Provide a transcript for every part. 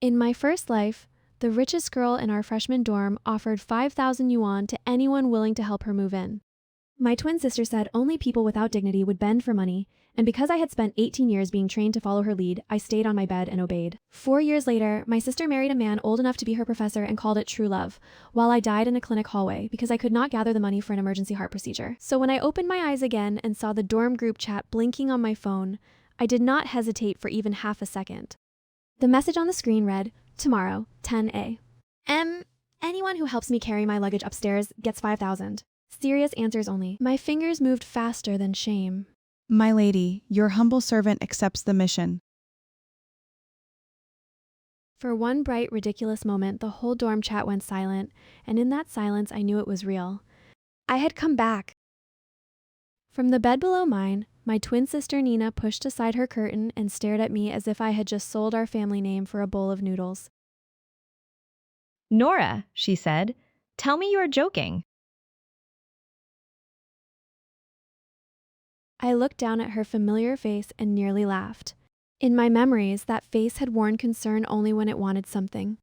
In my first life, the richest girl in our freshman dorm offered 5,000 yuan to anyone willing to help her move in. My twin sister said only people without dignity would bend for money, and because I had spent 18 years being trained to follow her lead, I stayed on my bed and obeyed. 4 years later, my sister married a man old enough to be her professor and called it true love, while I died in a clinic hallway because I could not gather the money for an emergency heart procedure. So when I opened my eyes again and saw the dorm group chat blinking on my phone, I did not hesitate for even half a second. The message on the screen read, "Tomorrow, 10 a. Anyone who helps me carry my luggage upstairs gets 5,000. Serious answers only." My fingers moved faster than shame. My lady, your humble servant accepts the mission. For one bright, ridiculous moment, the whole dorm chat went silent, and in that silence, I knew it was real. I had come back. From the bed below mine, my twin sister Nina pushed aside her curtain and stared at me as if I had just sold our family name for a bowl of noodles. "Nora," she said, "tell me you are joking." I looked down at her familiar face and nearly laughed. In my memories, that face had worn concern only when it wanted something.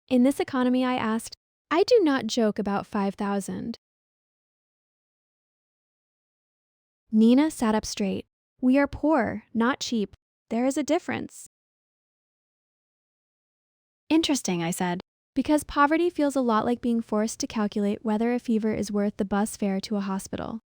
In this economy, I asked, "I do not joke about 5,000. Nina sat up straight. "We are poor, not cheap. There is a difference." "Interesting," I said, "because poverty feels a lot like being forced to calculate whether a fever is worth the bus fare to a hospital."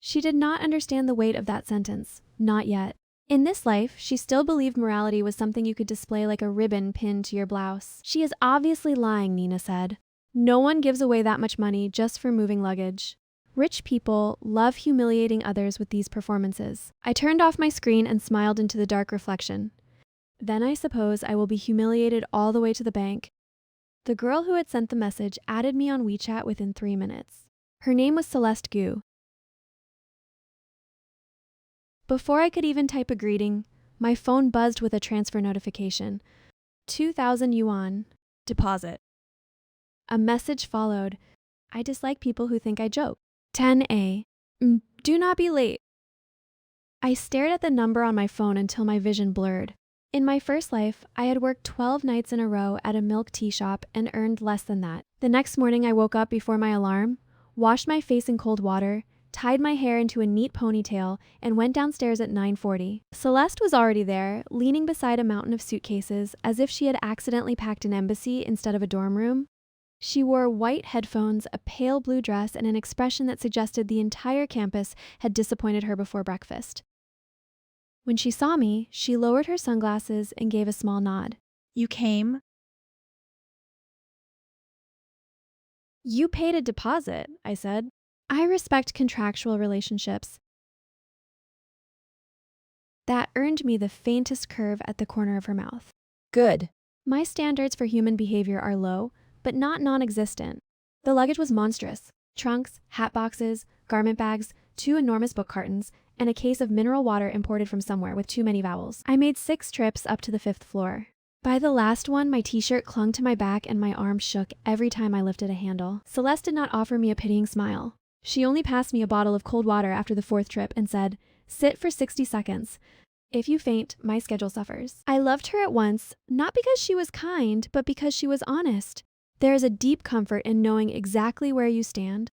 She did not understand the weight of that sentence, not yet. In this life, she still believed morality was something you could display like a ribbon pinned to your blouse. "She is obviously lying," Nina said. "No one gives away that much money just for moving luggage. Rich people love humiliating others with these performances." I turned off my screen and smiled into the dark reflection. Then I suppose I will be humiliated all the way to the bank. The girl who had sent the message added me on WeChat within 3 minutes. Her name was Celeste Gu. Before I could even type a greeting, my phone buzzed with a transfer notification. 2,000 yuan. Deposit. A message followed. "I dislike people who think I joke. 10 a. Do not be late." I stared at the number on my phone until my vision blurred. In my first life, I had worked 12 nights in a row at a milk tea shop and earned less than that. The next morning, I woke up before my alarm, washed my face in cold water, tied my hair into a neat ponytail, and went downstairs at 9:40. Celeste was already there, leaning beside a mountain of suitcases, as if she had accidentally packed an embassy instead of a dorm room. She wore white headphones, a pale blue dress, and an expression that suggested the entire campus had disappointed her before breakfast. When she saw me, she lowered her sunglasses and gave a small nod. You came? "You paid a deposit," I said. "I respect contractual relationships." That earned me the faintest curve at the corner of her mouth. Good. My standards for human behavior are low, but not non-existent. The luggage was monstrous. Trunks, hat boxes, garment bags, 2 enormous book cartons, and a case of mineral water imported from somewhere with too many vowels. I made 6 trips up to the 5th floor. By the last one, my t-shirt clung to my back and my arm shook every time I lifted a handle. Celeste did not offer me a pitying smile. She only passed me a bottle of cold water after the 4th trip and said, "Sit for 60 seconds. If you faint, my schedule suffers." I loved her at once, not because she was kind, but because she was honest. There is a deep comfort in knowing exactly where you stand.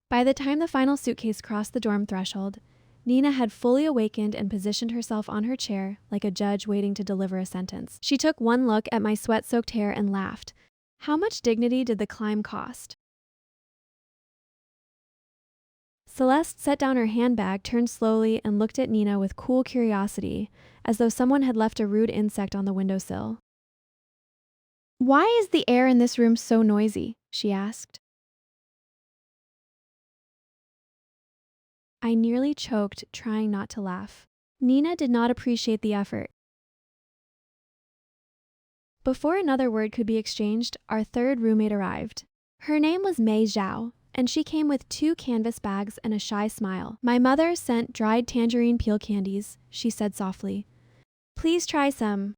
By the time the final suitcase crossed the dorm threshold, Nina had fully awakened and positioned herself on her chair like a judge waiting to deliver a sentence. She took one look at my sweat-soaked hair and laughed. How much dignity did the climb cost? Celeste set down her handbag, turned slowly, and looked at Nina with cool curiosity, as though someone had left a rude insect on the windowsill. "Why is the air in this room so noisy?" she asked. I nearly choked, trying not to laugh. Nina did not appreciate the effort. Before another word could be exchanged, our third roommate arrived. Her name was Mei Zhao, and she came with 2 canvas bags and a shy smile. "My mother sent dried tangerine peel candies," she said softly. "Please try some."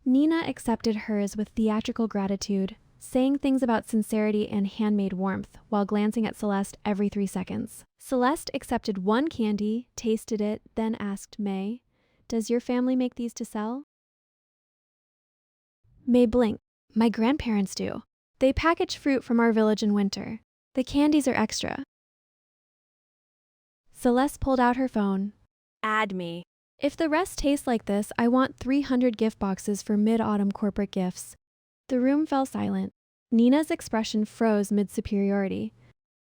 Nina accepted hers with theatrical gratitude, saying things about sincerity and handmade warmth while glancing at Celeste every 3 seconds. Celeste accepted one candy, tasted it, then asked May, Does your family make these to sell? May blinked. My grandparents do. They package fruit from our village in winter. The candies are extra. Celeste pulled out her phone. Add me. If the rest tastes like this, I want 300 gift boxes for mid-autumn corporate gifts. The room fell silent. Nina's expression froze mid-superiority.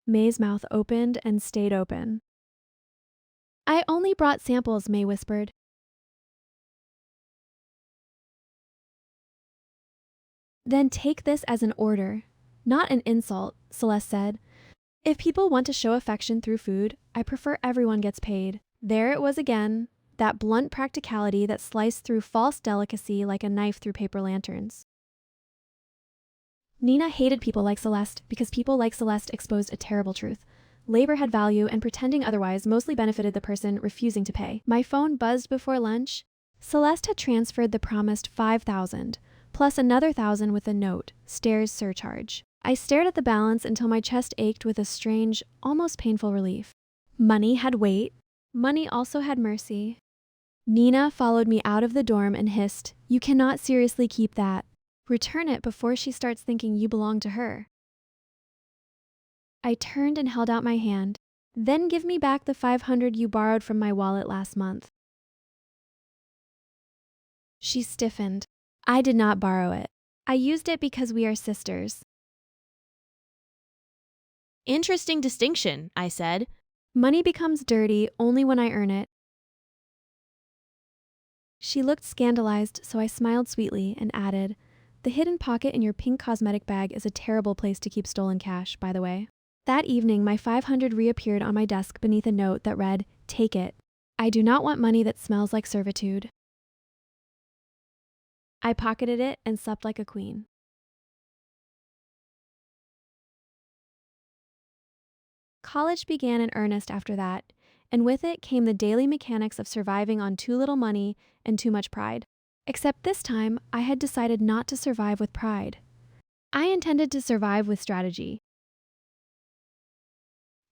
May's mouth opened and stayed open. I only brought samples, May whispered. Then take this as an order, not an insult, Celeste said. If people want to show affection through food, I prefer everyone gets paid. There it was again, that blunt practicality that sliced through false delicacy like a knife through paper lanterns. Nina hated people like Celeste because people like Celeste exposed a terrible truth. Labor had value, and pretending otherwise mostly benefited the person refusing to pay. My phone buzzed before lunch. Celeste had transferred the promised $5,000, plus another $1,000 with a note, stairs surcharge. I stared at the balance until my chest ached with a strange, almost painful relief. Money had weight. Money also had mercy. Nina followed me out of the dorm and hissed, "You cannot seriously keep that. Return it before she starts thinking you belong to her." I turned and held out my hand. "Then give me back the $500 you borrowed from my wallet last month." She stiffened. "I did not borrow it. I used it because we are sisters." Interesting distinction, I said. Money becomes dirty only when I earn it. She looked scandalized, so I smiled sweetly and added, "The hidden pocket in your pink cosmetic bag is a terrible place to keep stolen cash, by the way." That evening, my $500 reappeared on my desk beneath a note that read, "Take it. I do not want money that smells like servitude." I pocketed it and slept like a queen. College began in earnest after that, and with it came the daily mechanics of surviving on too little money and too much pride. Except this time, I had decided not to survive with pride. I intended to survive with strategy.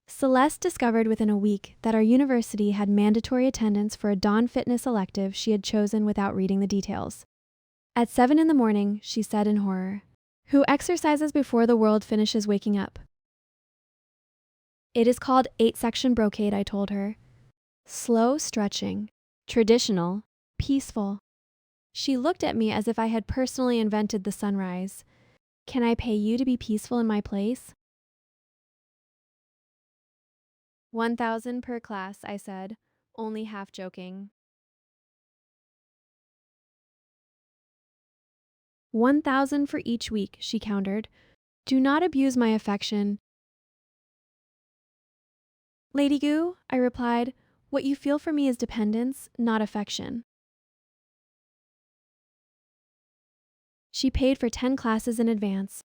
Celeste discovered within a week that our university had mandatory attendance for a dawn fitness elective she had chosen without reading the details. At 7 in the morning, she said in horror, "Who exercises before the world finishes waking up?" "It is called 8-section brocade," I told her. Slow stretching, traditional, peaceful. She looked at me as if I had personally invented the sunrise. "Can I pay you to be peaceful in my place?" $1,000 per class, I said, only half joking. $1,000 for each week, she countered. "Do not abuse my affection." "Lady Goo," I replied, "what you feel for me is dependence, not affection." She paid for 10 classes in advance.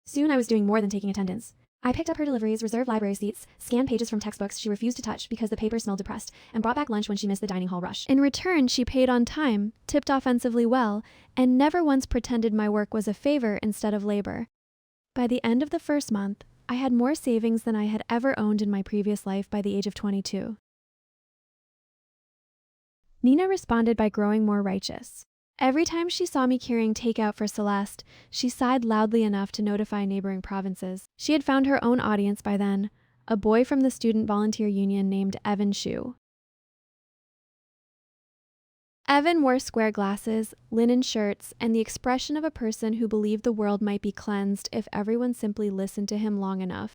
Soon I was doing more than taking attendance. I picked up her deliveries, reserved library seats, scanned pages from textbooks she refused to touch because the paper smelled depressed, and brought back lunch when she missed the dining hall rush. In return, she paid on time, tipped offensively well, and never once pretended my work was a favor instead of labor. By the end of the first month, I had more savings than I had ever owned in my previous life by the age of 22. Nina responded by growing more righteous. Every time she saw me carrying takeout for Celeste, she sighed loudly enough to notify neighboring provinces. She had found her own audience by then, a boy from the student volunteer union named Evan Shu. Evan wore square glasses, linen shirts, and the expression of a person who believed the world might be cleansed if everyone simply listened to him long enough.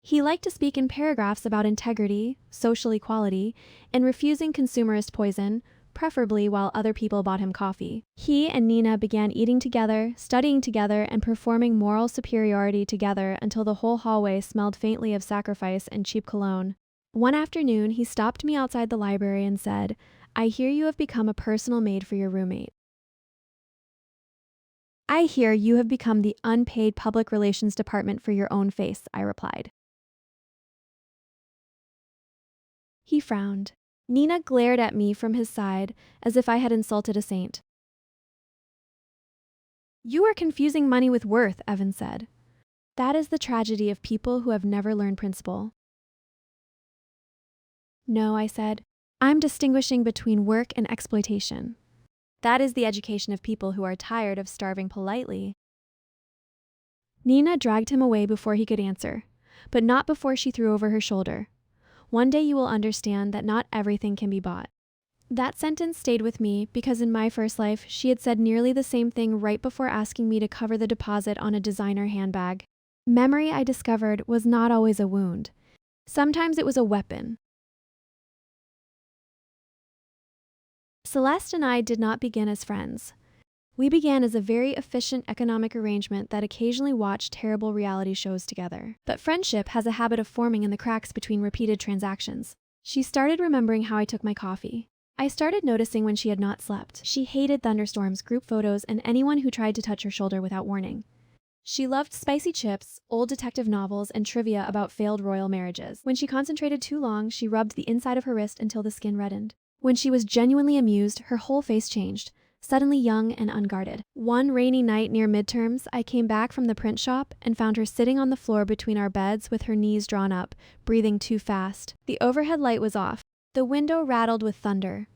He liked to speak in paragraphs about integrity, social equality, and refusing consumerist poison, preferably while other people bought him coffee. He and Nina began eating together, studying together, and performing moral superiority together until the whole hallway smelled faintly of sacrifice and cheap cologne. One afternoon, he stopped me outside the library and said, "I hear you have become a personal maid for your roommate." "I hear you have become the unpaid public relations department for your own face," I replied. He frowned. Nina glared at me from his side as if I had insulted a saint. "You are confusing money with worth," Evan said. That is the tragedy of people who have never learned principle. No, I said. I'm distinguishing between work and exploitation. That is the education of people who are tired of starving politely. Nina dragged him away before he could answer, but not before she threw over her shoulder. One day you will understand that not everything can be bought. That sentence stayed with me because in my first life, she had said nearly the same thing right before asking me to cover the deposit on a designer handbag. Memory, I discovered, was not always a wound. Sometimes it was a weapon. Celeste and I did not begin as friends. We began as a very efficient economic arrangement that occasionally watched terrible reality shows together. But friendship has a habit of forming in the cracks between repeated transactions. She started remembering how I took my coffee. I started noticing when she had not slept. She hated thunderstorms, group photos, and anyone who tried to touch her shoulder without warning. She loved spicy chips, old detective novels, and trivia about failed royal marriages. When she concentrated too long, she rubbed the inside of her wrist until the skin reddened. When she was genuinely amused, her whole face changed, suddenly young and unguarded. One rainy night near midterms, I came back from the print shop and found her sitting on the floor between our beds with her knees drawn up, breathing too fast. The overhead light was off. The window rattled with thunder.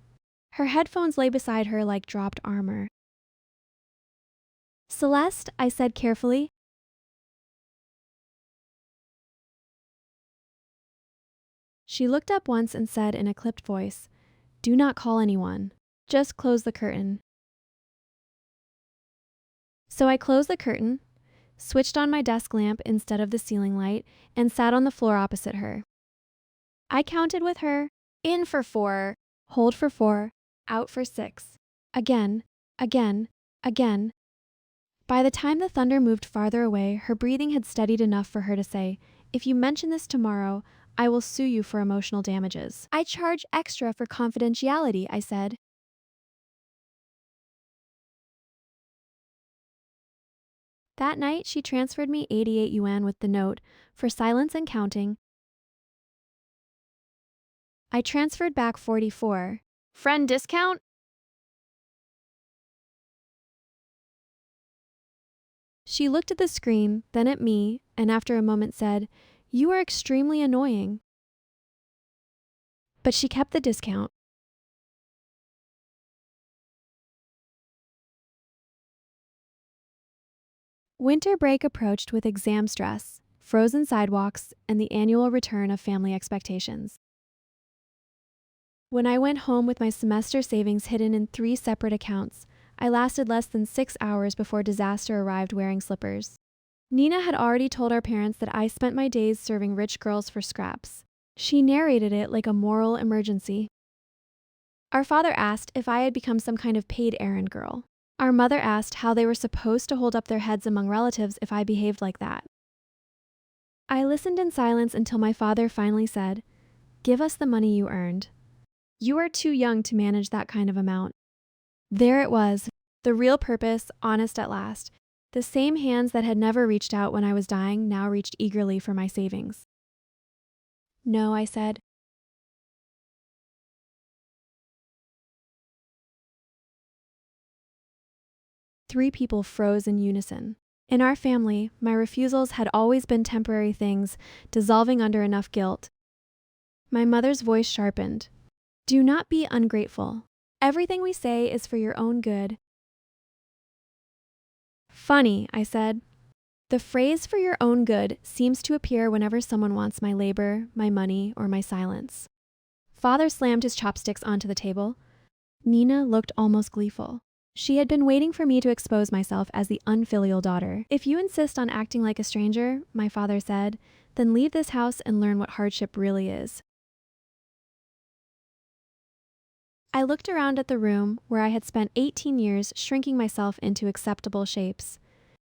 Her headphones lay beside her like dropped armor. Celeste, I said carefully. She looked up once and said in a clipped voice, "Do not call anyone. Just close the curtain." So I closed the curtain, switched on my desk lamp instead of the ceiling light, and sat on the floor opposite her. I counted with her, in for 4, hold for 4, out for 6. Again, again, again. By the time the thunder moved farther away, her breathing had steadied enough for her to say, "If you mention this tomorrow, I will sue you for emotional damages." "I charge extra for confidentiality," I said. That night, she transferred me 88 yuan with the note, for silence and counting. I transferred back 44. Friend discount? She looked at the screen, then at me, and after a moment said, "You are extremely annoying." But she kept the discount. Winter break approached with exam stress, frozen sidewalks, and the annual return of family expectations. When I went home with my semester savings hidden in 3 separate accounts, I lasted less than 6 hours before disaster arrived wearing slippers. Nina had already told our parents that I spent my days serving rich girls for scraps. She narrated it like a moral emergency. Our father asked if I had become some kind of paid errand girl. Our mother asked how they were supposed to hold up their heads among relatives if I behaved like that. I listened in silence until my father finally said, "Give us the money you earned. You are too young to manage that kind of amount." There it was, the real purpose, honest at last. The same hands that had never reached out when I was dying now reached eagerly for my savings. "No," I said. Three people froze in unison. In our family, my refusals had always been temporary things, dissolving under enough guilt. My mother's voice sharpened. "Do not be ungrateful. Everything we say is for your own good." "Funny," I said. The phrase "for your own good" seems to appear whenever someone wants my labor, my money, or my silence. Father slammed his chopsticks onto the table. Nina looked almost gleeful. She had been waiting for me to expose myself as the unfilial daughter. "If you insist on acting like a stranger," my father said, "then leave this house and learn what hardship really is." I looked around at the room where I had spent 18 years shrinking myself into acceptable shapes.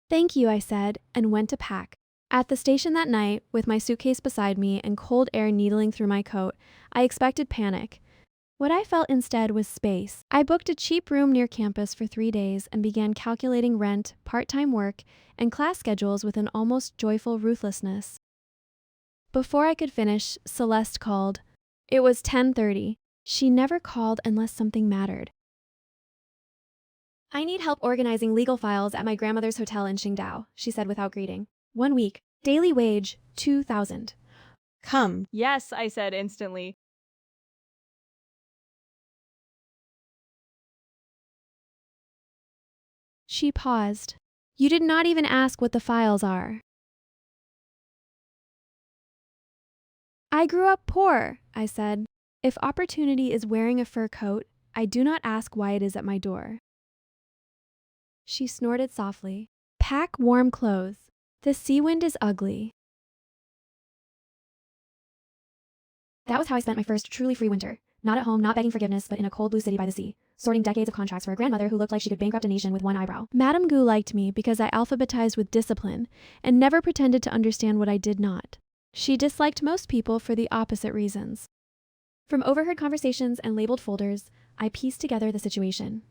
"Thank you," I said, and went to pack. At the station that night, with my suitcase beside me and cold air needling through my coat, I expected panic. What I felt instead was space. I booked a cheap room near campus for 3 days and began calculating rent, part-time work, and class schedules with an almost joyful ruthlessness. Before I could finish, Celeste called. It was 10:30. She never called unless something mattered. "I need help organizing legal files at my grandmother's hotel in Qingdao," she said without greeting. 1 week. Daily wage, 2,000. Come. Yes, I said instantly. She paused. You did not even ask what the files are. I grew up poor, I said. If opportunity is wearing a fur coat, I do not ask why it is at my door. She snorted softly. Pack warm clothes. The sea wind is ugly. That was how I spent my first truly free winter. Not at home, not begging forgiveness, but in a cold blue city by the sea, sorting decades of contracts for a grandmother who looked like she could bankrupt a nation with one eyebrow. Madame Gu liked me because I alphabetized with discipline and never pretended to understand what I did not. She disliked most people for the opposite reasons. From overheard conversations and labeled folders, I pieced together the situation.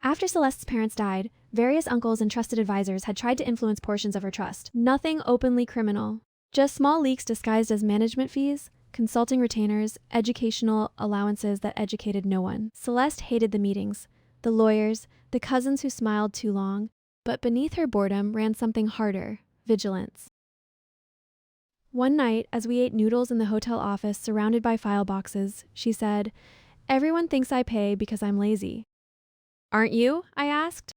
After Celeste's parents died, various uncles and trusted advisors had tried to influence portions of her trust. Nothing openly criminal, just small leaks disguised as management fees, consulting retainers, educational allowances that educated no one. Celeste hated the meetings, the lawyers, the cousins who smiled too long, but beneath her boredom ran something harder, vigilance. One night, as we ate noodles in the hotel office surrounded by file boxes, she said, "Everyone thinks I pay because I'm lazy." "Aren't you?" I asked.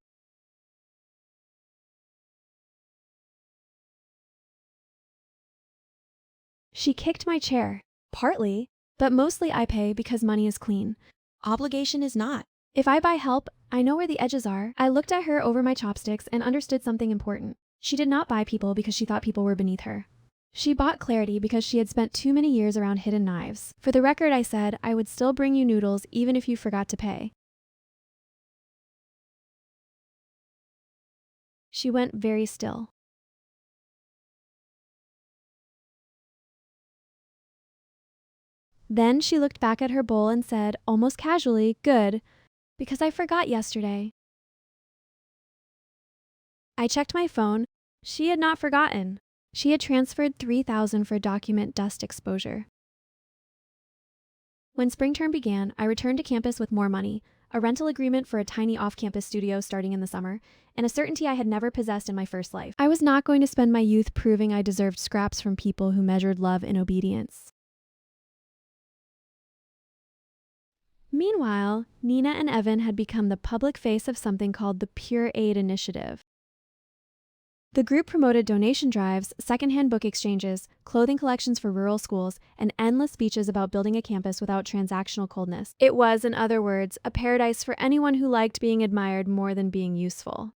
She kicked my chair. "Partly, but mostly I pay because money is clean. Obligation is not. If I buy help, I know where the edges are." I looked at her over my chopsticks and understood something important. She did not buy people because she thought people were beneath her. She bought clarity because she had spent too many years around hidden knives. For the record, I said, I would still bring you noodles even if you forgot to pay. She went very still. Then she looked back at her bowl and said, almost casually, "Good, because I forgot yesterday." I checked my phone. She had not forgotten. She had transferred $3,000 for document dust exposure. When spring term began, I returned to campus with more money, a rental agreement for a tiny off-campus studio starting in the summer, and a certainty I had never possessed in my first life. I was not going to spend my youth proving I deserved scraps from people who measured love in obedience. Meanwhile, Nina and Evan had become the public face of something called the Pure Aid Initiative. The group promoted donation drives, secondhand book exchanges, clothing collections for rural schools, and endless speeches about building a campus without transactional coldness. It was, in other words, a paradise for anyone who liked being admired more than being useful.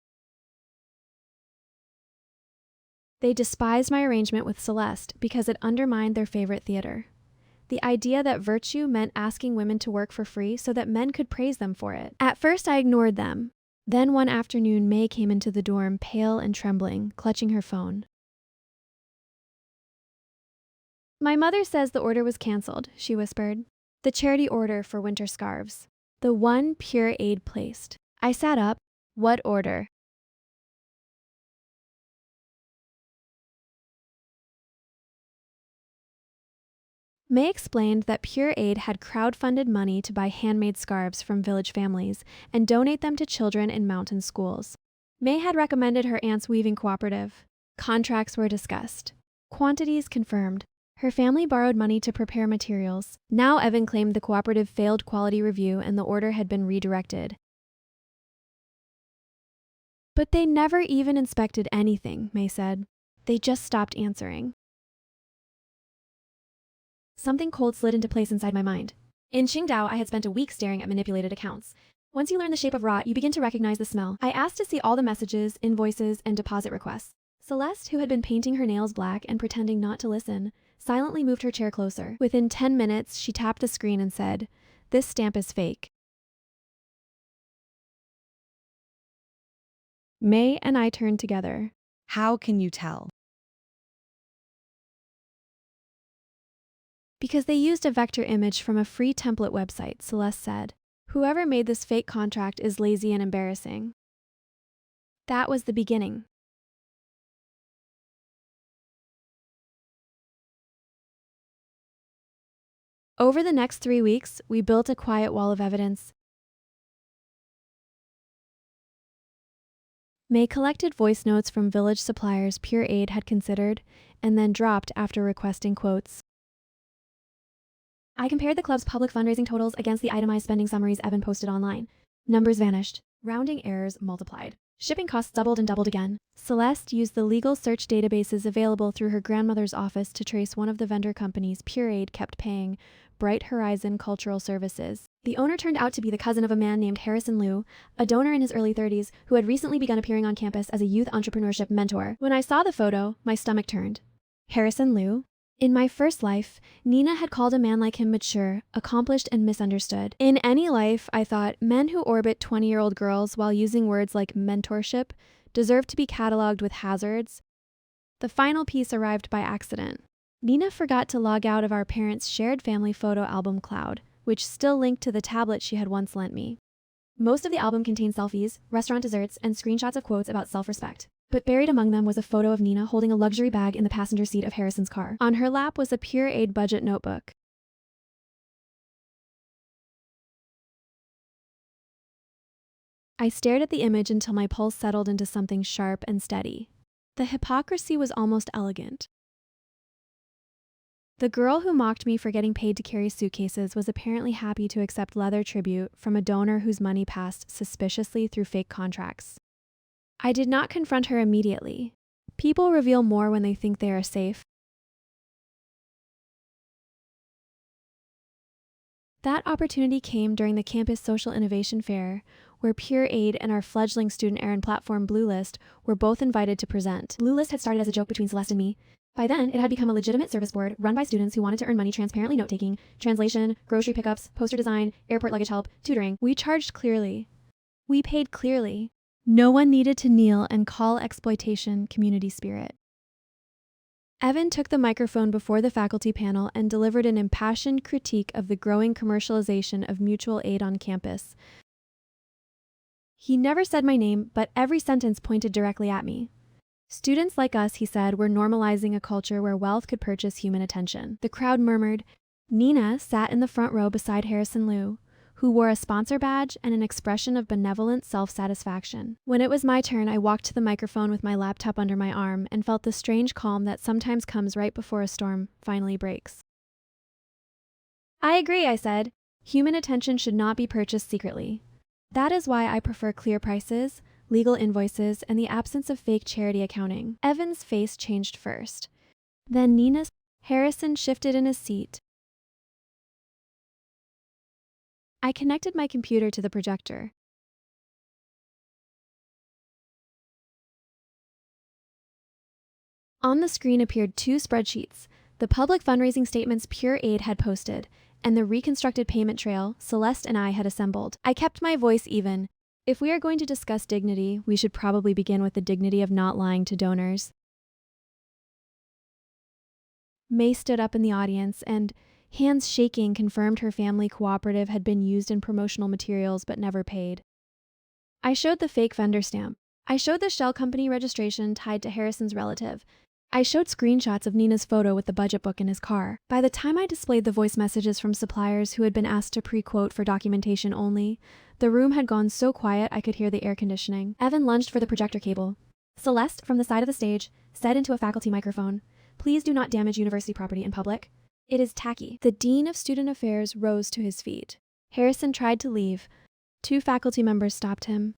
They despised my arrangement with Celeste because it undermined their favorite theater. The idea that virtue meant asking women to work for free so that men could praise them for it. At first, I ignored them. Then one afternoon, May came into the dorm, pale and trembling, clutching her phone. "My mother says the order was canceled," she whispered. "The charity order for winter scarves. The one Pure Aid placed." I sat up. "What order?" May explained that Pure Aid had crowdfunded money to buy handmade scarves from village families and donate them to children in mountain schools. May had recommended her aunt's weaving cooperative. Contracts were discussed. Quantities confirmed. Her family borrowed money to prepare materials. Now Evan claimed the cooperative failed quality review and the order had been redirected. "But they never even inspected anything," May said. "They just stopped answering." Something cold slid into place inside my mind. In Qingdao, I had spent a week staring at manipulated accounts. Once you learn the shape of rot, you begin to recognize the smell. I asked to see all the messages, invoices, and deposit requests. Celeste, who had been painting her nails black and pretending not to listen, silently moved her chair closer. Within 10 minutes, she tapped the screen and said, "This stamp is fake." May and I turned together. How can you tell? "Because they used a vector image from a free template website," Celeste said. "Whoever made this fake contract is lazy and embarrassing." That was the beginning. Over the next 3 weeks, we built a quiet wall of evidence. May collected voice notes from village suppliers Pure Aid had considered and then dropped after requesting quotes. I compared the club's public fundraising totals against the itemized spending summaries Evan posted online. Numbers vanished. Rounding errors multiplied. Shipping costs doubled and doubled again. Celeste used the legal search databases available through her grandmother's office to trace one of the vendor companies Pure Aid kept paying, Bright Horizon Cultural Services. The owner turned out to be the cousin of a man named Harrison Liu, a donor in his early 30s who had recently begun appearing on campus as a youth entrepreneurship mentor. When I saw the photo, my stomach turned. Harrison Liu? In my first life, Nina had called a man like him mature, accomplished, and misunderstood. In any life, I thought, men who orbit 20-year-old girls while using words like mentorship deserve to be cataloged with hazards. The final piece arrived by accident. Nina forgot to log out of our parents' shared family photo album cloud, which still linked to the tablet she had once lent me. Most of the album contained selfies, restaurant desserts, and screenshots of quotes about self-respect. But buried among them was a photo of Nina holding a luxury bag in the passenger seat of Harrison's car. On her lap was a Pure Aid budget notebook. I stared at the image until my pulse settled into something sharp and steady. The hypocrisy was almost elegant. The girl who mocked me for getting paid to carry suitcases was apparently happy to accept leather tribute from a donor whose money passed suspiciously through fake contracts. I did not confront her immediately. People reveal more when they think they are safe. That opportunity came during the campus social innovation fair, where Pure Aid and our fledgling student errand platform Bluelist were both invited to present. Bluelist had started as a joke between Celeste and me. By then, it had become a legitimate service board run by students who wanted to earn money transparently note-taking, translation, grocery pickups, poster design, airport luggage help, tutoring. We charged clearly. We paid clearly. No one needed to kneel and call exploitation community spirit. Evan took the microphone before the faculty panel and delivered an impassioned critique of the growing commercialization of mutual aid on campus. He never said my name, but every sentence pointed directly at me. Students like us, he said, were normalizing a culture where wealth could purchase human attention. The crowd murmured. Nina sat in the front row beside Harrison Liu, who wore a sponsor badge and an expression of benevolent self-satisfaction. When it was my turn, I walked to the microphone with my laptop under my arm and felt the strange calm that sometimes comes right before a storm finally breaks. I agree, I said. Human attention should not be purchased secretly. That is why I prefer clear prices, legal invoices, and the absence of fake charity accounting. Evan's face changed first. Then Nina's. Harrison shifted in his seat. I connected my computer to the projector. On the screen appeared two spreadsheets, the public fundraising statements Pure Aid had posted, and the reconstructed payment trail Celeste and I had assembled. I kept my voice even. If we are going to discuss dignity, we should probably begin with the dignity of not lying to donors. May stood up in the audience and, hands shaking, confirmed her family cooperative had been used in promotional materials but never paid. I showed the fake vendor stamp. I showed the shell company registration tied to Harrison's relative. I showed screenshots of Nina's photo with the budget book in his car. By the time I displayed the voice messages from suppliers who had been asked to pre-quote for documentation only, the room had gone so quiet I could hear the air conditioning. Evan lunged for the projector cable. Celeste, from the side of the stage, said into a faculty microphone, "Please do not damage university property in public. It is tacky." The Dean of Student Affairs rose to his feet. Harrison tried to leave. Two faculty members stopped him.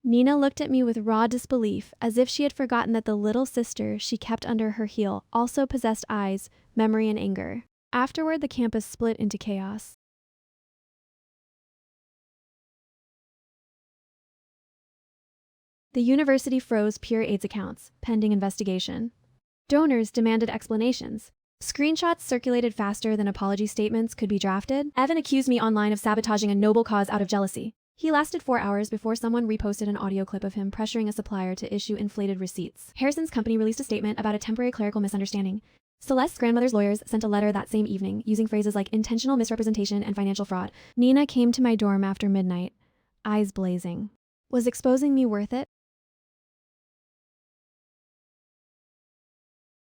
Nina looked at me with raw disbelief, as if she had forgotten that the little sister she kept under her heel also possessed eyes, memory, and anger. Afterward, the campus split into chaos. The university froze Pure Aid's accounts, pending investigation. Donors demanded explanations. Screenshots circulated faster than apology statements could be drafted. Evan accused me online of sabotaging a noble cause out of jealousy. He lasted 4 hours before someone reposted an audio clip of him pressuring a supplier to issue inflated receipts. Harrison's company released a statement about a temporary clerical misunderstanding. Celeste's grandmother's lawyers sent a letter that same evening, using phrases like intentional misrepresentation and financial fraud. Nina came to my dorm after midnight, eyes blazing. Was exposing me worth it?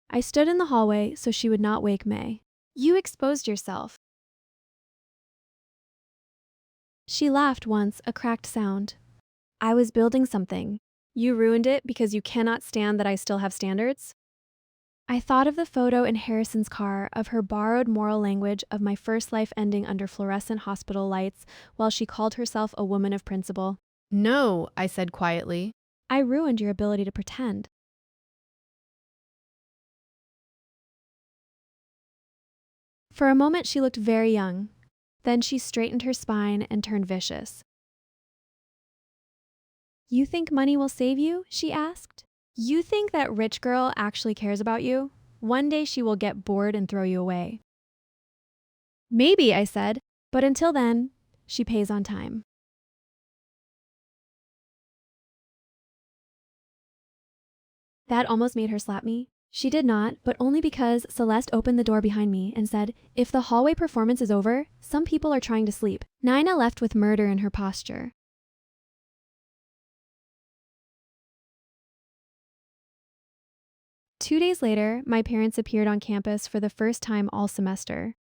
I stood in the hallway so she would not wake May. You exposed yourself. She laughed once, a cracked sound. I was building something. You ruined it because you cannot stand that I still have standards? I thought of the photo in Harrison's car of her borrowed moral language of my first life ending under fluorescent hospital lights while she called herself a woman of principle. No, I said quietly. I ruined your ability to pretend. For a moment, she looked very young. Then she straightened her spine and turned vicious. You think money will save you? She asked. You think that rich girl actually cares about you? One day she will get bored and throw you away. Maybe, I said, but until then, she pays on time. That almost made her slap me. She did not, but only because Celeste opened the door behind me and said, if the hallway performance is over, some people are trying to sleep. Nina left with murder in her posture. Two days later, my parents appeared on campus for the first time all semester.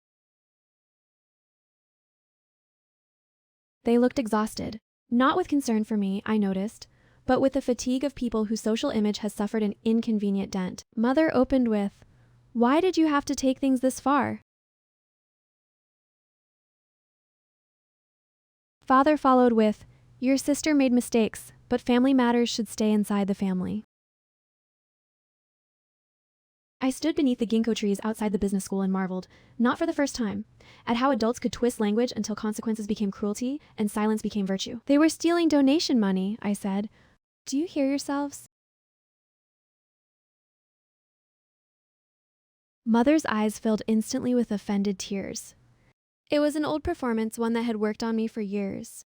They looked exhausted, not with concern for me, I noticed, but with the fatigue of people whose social image has suffered an inconvenient dent. Mother opened with, "Why did you have to take things this far?" Father followed with, "Your sister made mistakes, but family matters should stay inside the family." I stood beneath the ginkgo trees outside the business school and marveled, not for the first time, at how adults could twist language until consequences became cruelty and silence became virtue. They were stealing donation money, I said. Do you hear yourselves? Mother's eyes filled instantly with offended tears. It was an old performance, one that had worked on me for years.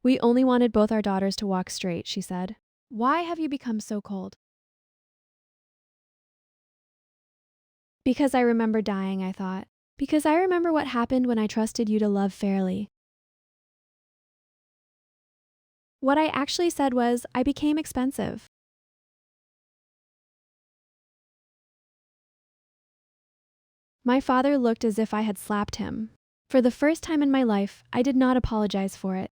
We only wanted both our daughters to walk straight, she said. Why have you become so cold? Because I remember dying, I thought. Because I remember what happened when I trusted you to love fairly. What I actually said was, I became expensive. My father looked as if I had slapped him. For the first time in my life, I did not apologize for it.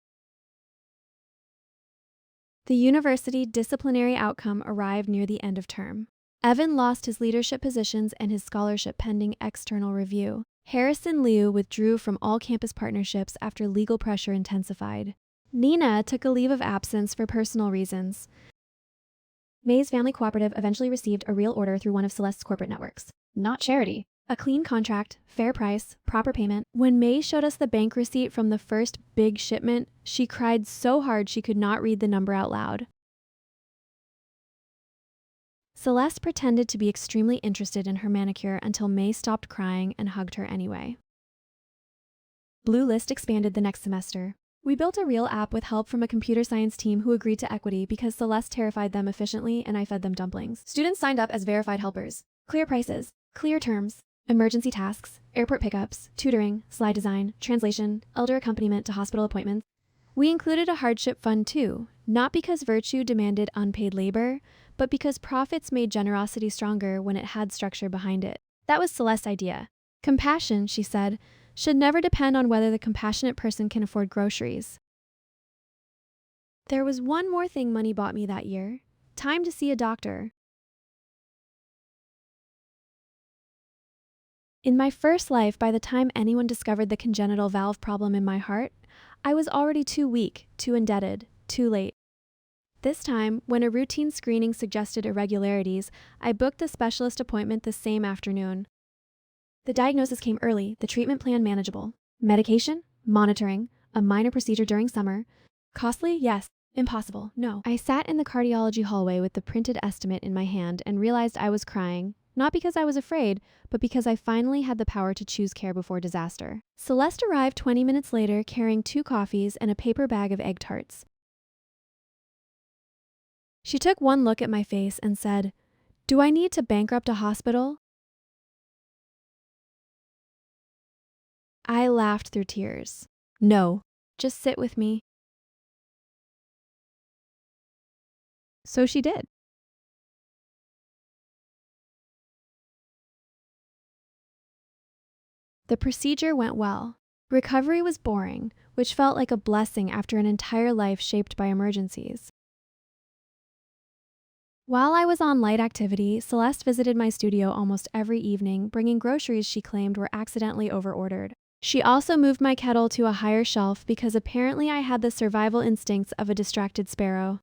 The university disciplinary outcome arrived near the end of term. Evan lost his leadership positions and his scholarship pending external review. Harrison Liu withdrew from all campus partnerships after legal pressure intensified. Nina took a leave of absence for personal reasons. May's family cooperative eventually received a real order through one of Celeste's corporate networks. Not charity. A clean contract, fair price, proper payment. When May showed us the bank receipt from the first big shipment, she cried so hard she could not read the number out loud. Celeste pretended to be extremely interested in her manicure until May stopped crying and hugged her anyway. Blue List expanded the next semester. We built a real app with help from a computer science team who agreed to equity because Celeste terrified them efficiently and I fed them dumplings. Students signed up as verified helpers. Clear prices, clear terms, emergency tasks, airport pickups, tutoring, slide design, translation, elder accompaniment to hospital appointments. We included a hardship fund too, not because virtue demanded unpaid labor, but because profits made generosity stronger when it had structure behind it. That was Celeste's idea. Compassion, she said, should never depend on whether the compassionate person can afford groceries. There was one more thing money bought me that year. Time to see a doctor. In my first life, by the time anyone discovered the congenital valve problem in my heart, I was already too weak, too indebted, too late. This time, when a routine screening suggested irregularities, I booked a specialist appointment the same afternoon. The diagnosis came early, the treatment plan manageable. Medication? Monitoring. A minor procedure during summer. Costly? Yes. Impossible? No. I sat in the cardiology hallway with the printed estimate in my hand and realized I was crying, not because I was afraid, but because I finally had the power to choose care before disaster. Celeste arrived 20 minutes later carrying 2 coffees and a paper bag of egg tarts. She took one look at my face and said, "Do I need to bankrupt a hospital?" I laughed through tears. No, just sit with me. So she did. The procedure went well. Recovery was boring, which felt like a blessing after an entire life shaped by emergencies. While I was on light activity, Celeste visited my studio almost every evening, bringing groceries she claimed were accidentally overordered. She also moved my kettle to a higher shelf because apparently I had the survival instincts of a distracted sparrow.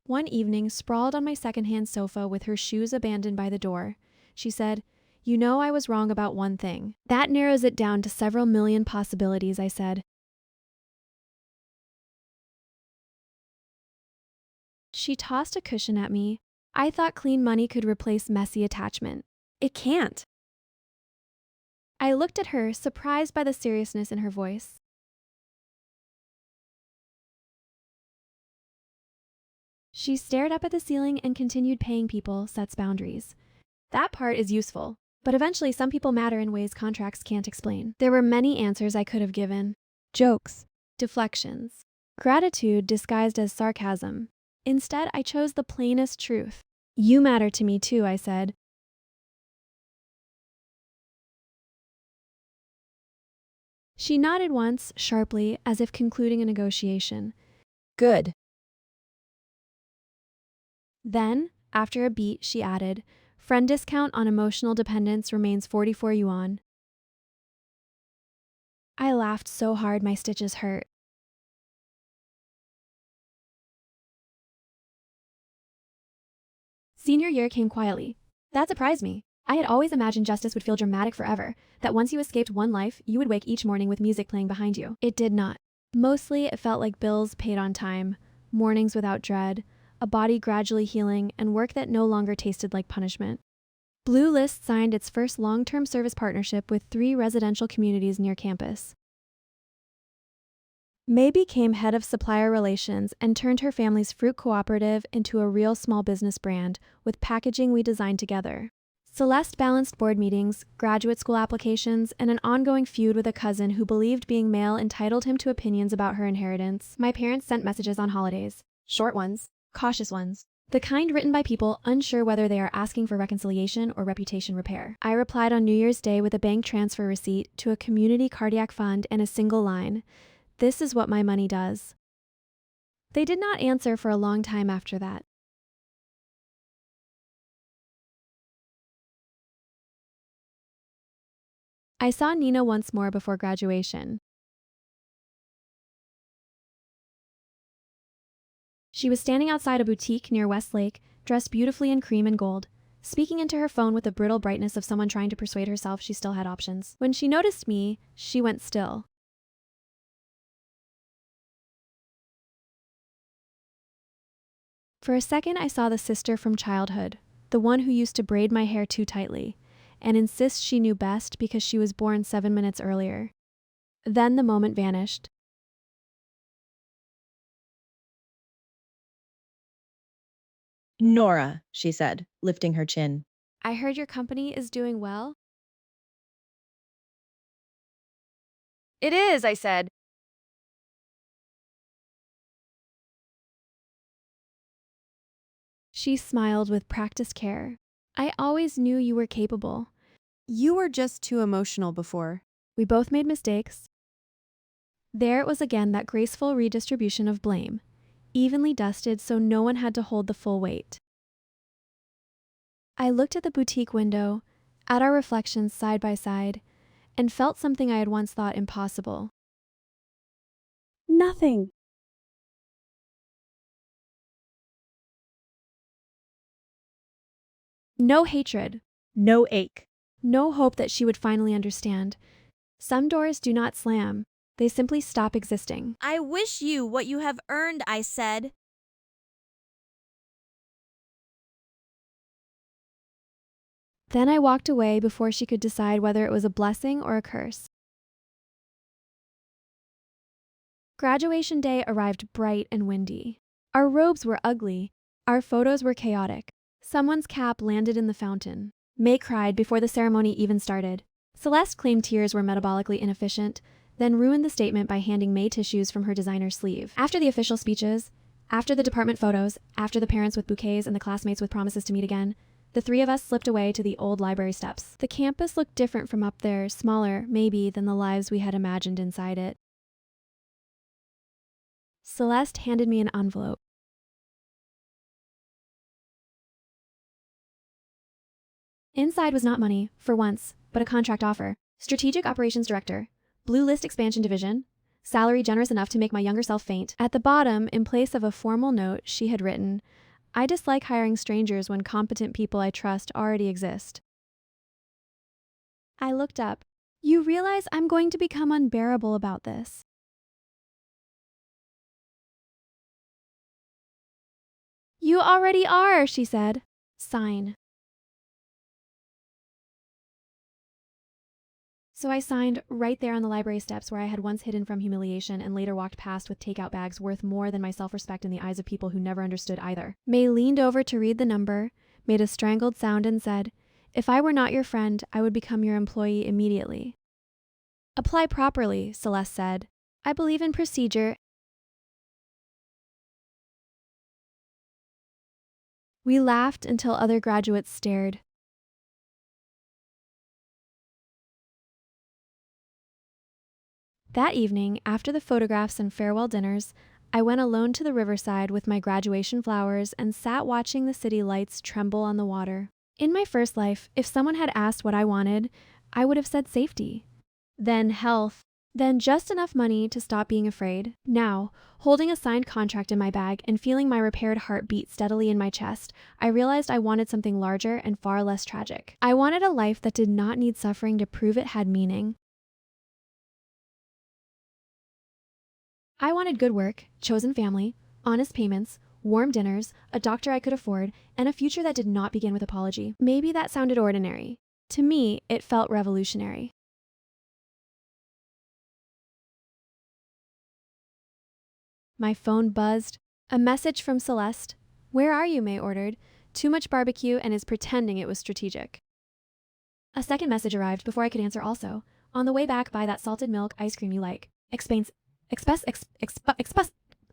One evening, sprawled on my secondhand sofa with her shoes abandoned by the door, she said, "You know I was wrong about one thing." "That narrows it down to several million possibilities," I said. She tossed a cushion at me. "I thought clean money could replace messy attachment. It can't." I looked at her, surprised by the seriousness in her voice. She stared up at the ceiling and continued paying people sets boundaries. That part is useful, but eventually some people matter in ways contracts can't explain. There were many answers I could have given. Jokes, deflections, gratitude disguised as sarcasm. Instead, I chose the plainest truth. "You matter to me too," I said. She nodded once, sharply, as if concluding a negotiation. Good. Then, after a beat, she added, "Friend discount on emotional dependence remains 44 yuan. I laughed so hard my stitches hurt. Senior year came quietly. That surprised me. I had always imagined justice would feel dramatic forever, that once you escaped one life, you would wake each morning with music playing behind you. It did not. Mostly, it felt like bills paid on time, mornings without dread, a body gradually healing, and work that no longer tasted like punishment. Blue List signed its first long-term service partnership with 3 residential communities near campus. May became head of supplier relations and turned her family's fruit cooperative into a real small business brand with packaging we designed together. Celeste balanced board meetings, graduate school applications, and an ongoing feud with a cousin who believed being male entitled him to opinions about her inheritance. My parents sent messages on holidays. Short ones, cautious ones. The kind written by people unsure whether they are asking for reconciliation or reputation repair. I replied on New Year's Day with a bank transfer receipt to a community cardiac fund and a single line, "This is what my money does." They did not answer for a long time after that. I saw Nina once more before graduation. She was standing outside a boutique near Westlake, dressed beautifully in cream and gold, speaking into her phone with the brittle brightness of someone trying to persuade herself she still had options. When she noticed me, she went still. For a second, I saw the sister from childhood, the one who used to braid my hair too tightly, and insist she knew best because she was born 7 minutes earlier. Then the moment vanished. Nora, she said, lifting her chin. "I heard your company is doing well." It is, I said. She smiled with practiced care. "I always knew you were capable. You were just too emotional before. We both made mistakes." There it was again, that graceful redistribution of blame, evenly dusted so no one had to hold the full weight. I looked at the boutique window, at our reflections side by side, and felt something I had once thought impossible. Nothing. No hatred, No ache. no hope that she would finally understand. Some doors do not slam, they simply stop existing. I wish you what you have earned, I said. Then I walked away before she could decide whether it was a blessing or a curse. Graduation day arrived bright and windy. Our robes were ugly, our photos were chaotic. Someone's cap landed in the fountain. May cried before the ceremony even started. Celeste claimed tears were metabolically inefficient, then ruined the statement by handing May tissues from her designer's sleeve. After the official speeches, after the department photos, after the parents with bouquets and the classmates with promises to meet again, The three of us slipped away to the old library steps. The campus looked different from up there, smaller, maybe, than the lives we had imagined inside it. Celeste handed me an envelope. Inside was not money, for once, but a contract offer. Strategic Operations Director, Blue List Expansion Division, salary generous enough to make my younger self faint. At the bottom, in place of a formal note, she had written, I dislike hiring strangers when competent people I trust already exist. I looked up. You realize I'm going to become unbearable about this. You already are, she said. Sign. So I signed right there on the library steps where I had once hidden from humiliation and later walked past with takeout bags worth more than my self-respect in the eyes of people who never understood either. May leaned over to read the number, made a strangled sound and said, If I were not your friend, I would become your employee immediately. Apply properly, Celeste said. I believe in procedure. We laughed until other graduates stared. That evening, after the photographs and farewell dinners, I went alone to the riverside with my graduation flowers and sat watching the city lights tremble on the water. In my first life, if someone had asked what I wanted, I would have said safety. Then health. Then just enough money to stop being afraid. Now, holding a signed contract in my bag and feeling my repaired heart beat steadily in my chest, I realized I wanted something larger and far less tragic. I wanted a life that did not need suffering to prove it had meaning. I wanted good work, chosen family, honest payments, warm dinners, a doctor I could afford, and a future that did not begin with apology. Maybe that sounded ordinary. To me, it felt revolutionary. My phone buzzed. A message from Celeste. Where are you, May ordered. Too much barbecue and is pretending it was strategic. A second message arrived before I could answer also. On the way back, buy that salted milk ice cream you like.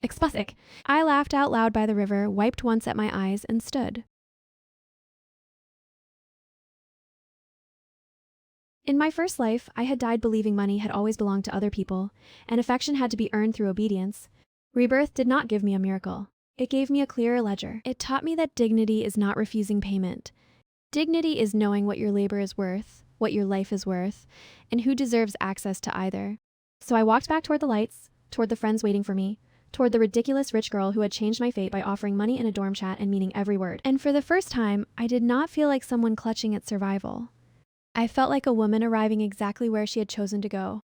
Expusic. I laughed out loud by the river, wiped once at my eyes, and stood. In my first life, I had died believing money had always belonged to other people, and affection had to be earned through obedience. Rebirth did not give me a miracle. It gave me a clearer ledger. It taught me that dignity is not refusing payment. Dignity is knowing what your labor is worth, what your life is worth, and who deserves access to either. So I walked back toward the lights, toward the friends waiting for me, toward the ridiculous rich girl who had changed my fate by offering money in a dorm chat and meaning every word. And for the first time, I did not feel like someone clutching at survival. I felt like a woman arriving exactly where she had chosen to go.